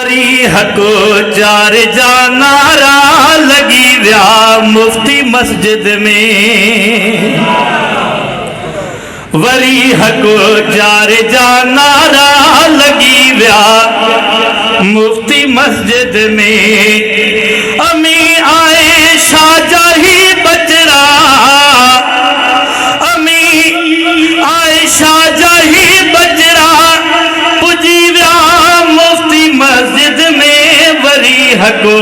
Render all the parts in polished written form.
वरी हको चार जा नारा लगी विया मुफ्ती मस्जिद में। वरी हको चार जा नारा लगी विया मुफ्ती मस्जिद में। अमी आयशा जा ही बचड़ा, अमी आयशा जा ही बचड़ा पुजी विया मुफ्ती मस्जिद में। वरी हको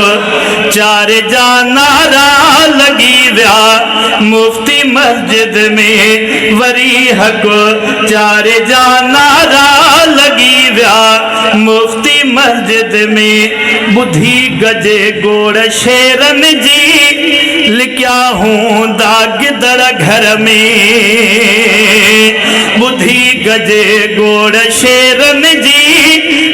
चार जा नारा लगी विया मुफ्ती मस्जिद में। वरी हको चार जा नारा लगी विया मुफ्ती मस्जिद में। बुधी गजे गोड़ शेरन जी लिखिया हूँ दागिदर घर में। बुधी गजे गोड़ शेरन जी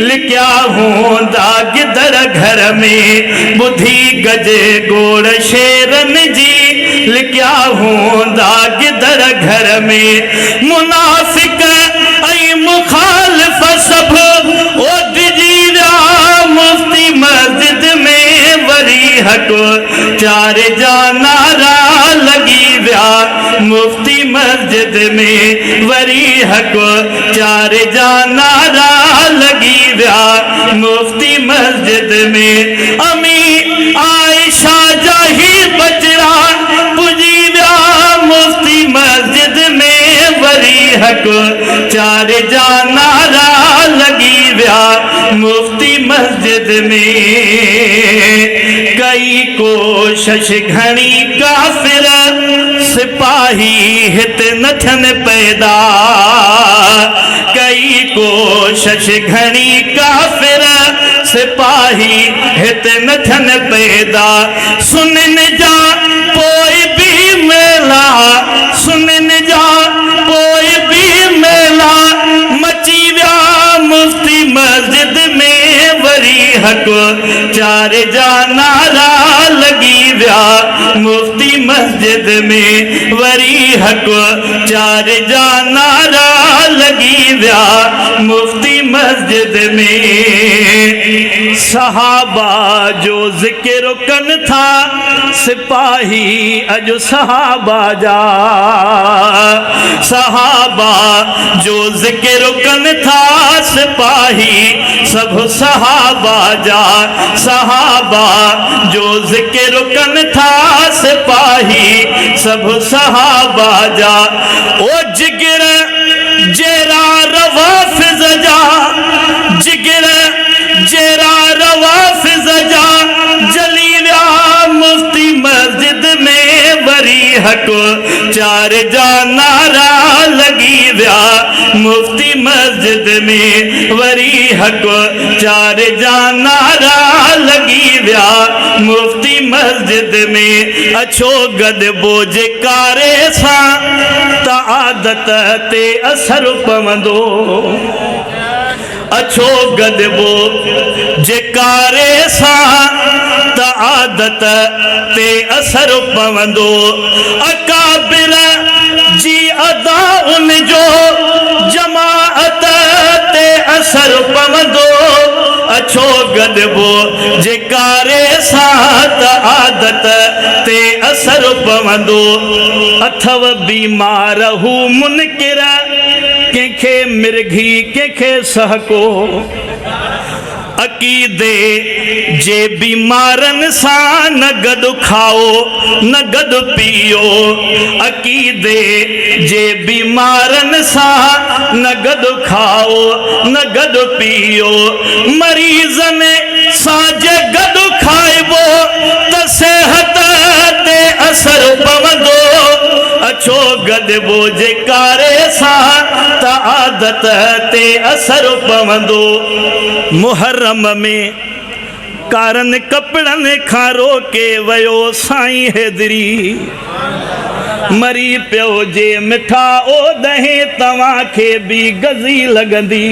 लिखिया हूँ दागिदर घर में। बुधी गजे गोड़ शेरन जी लिखिया हूँ दागिदर घर में। मुनाफिक ऐं मुखालिफ सब ओद जी विया मुफ्ती मस्जिद में। वरी हको चार जा नारा लगी विया मुफ्ती मस्जिद में। वरी हको चार जा नारा लगी विया मुफ्ती मस्जिद में। अमी आयशा जा ही बचड़ा पुजी विया मुफ्ती मस्जिद में। वरी हको चार जा नारा लगी विया मुफ्ती मस्जिद में। कई कोशिश घणी काफिर सिपाही हित न थियन पैदा। कई कोशिश घणी काफिर सिपाही हित न थियन पैदा। सुनन जा पोइ भी मेला, सुनन जा पोइ भी मेला मची विया मुफ्ती मस्जिद में। वरी हको चार जा नारा लगी विया मुफ्ती मस्जिद में। वरी हको चार जा नारा लगी विया मुफ्ती मस्जिद में। सहाबा जो जिक्र कन था सिपाही अज सहाबा जा। सहाबा जो जिक्र कन था सिपाही सब सहाबा जा। सहाबा जो जिक्र कन था सिपाही सब सहाबा जा। ओ जिगर जेरा रवाफिज जा, जिगर जेरा रवाफिज जा जली विया मुफ्ती मस्जिद में। वरी हको चार जा नारा लगी विया मुफ्ती मस्जिद में। वरी हको चार जा नारा लगी विया मुफ्ती मस्जिद में। अछो गद बोझ कारे सां त आदत ते असर पवंदो। अछो गदबो जेकारे सां त आदत ते असर पवंदो। अकाबिर जी अदा उन जो जमाअत ते असर पवंदो। अछो गदबो जेकारे सां त आदत ते असर पवंदो। अथव बीमार हू मुनकिर कंहिंखे मिर्गी कंहिंखे सहको। अकीदे जे बीमारनि सां न गॾु खाओ न गॾु पियो। अकीदे जे बीमारनि सां न गॾु खाओ न गॾु पियो। मरीज़नि सां जे गॾु खाइबो त सिहत ते असर पवंदो। अछो गदबो जेकारे सां त आदत ते असर पवंदो। मुहर्रम में कारन कपड़नि खां रोके वयो साईं हैदरी। मरी पियो जे मिठा ओ दहे तव्हांखे बि गज़ी लॻंदी।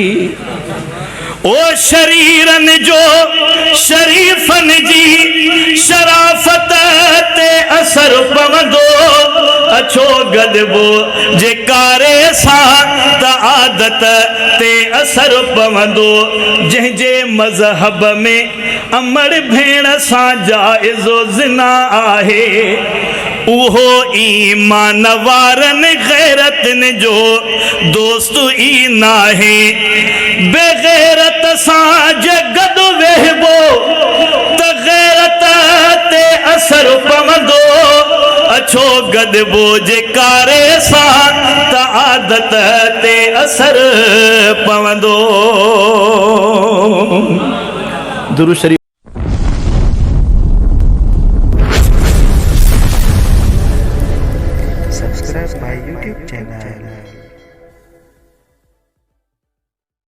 ओ शरीरन जो शरीफन जी शराफत ते असर पवंदो। अछो गॾिबो जे कारे सां त आदत ते असर पवंदो जंहिंजे मज़हब में अमर भेण सां जाइज़ो ज़िना आहे उहो ईमान वारनि गैरतनि जो दोस्त ई नाहे बेगैरत सां जे गॾु वेहबो त गैरत ते असर पवंदो अछो गॾिबो जे कारे सां त आदत ते असर पवंदो। दुरूद शरीफ।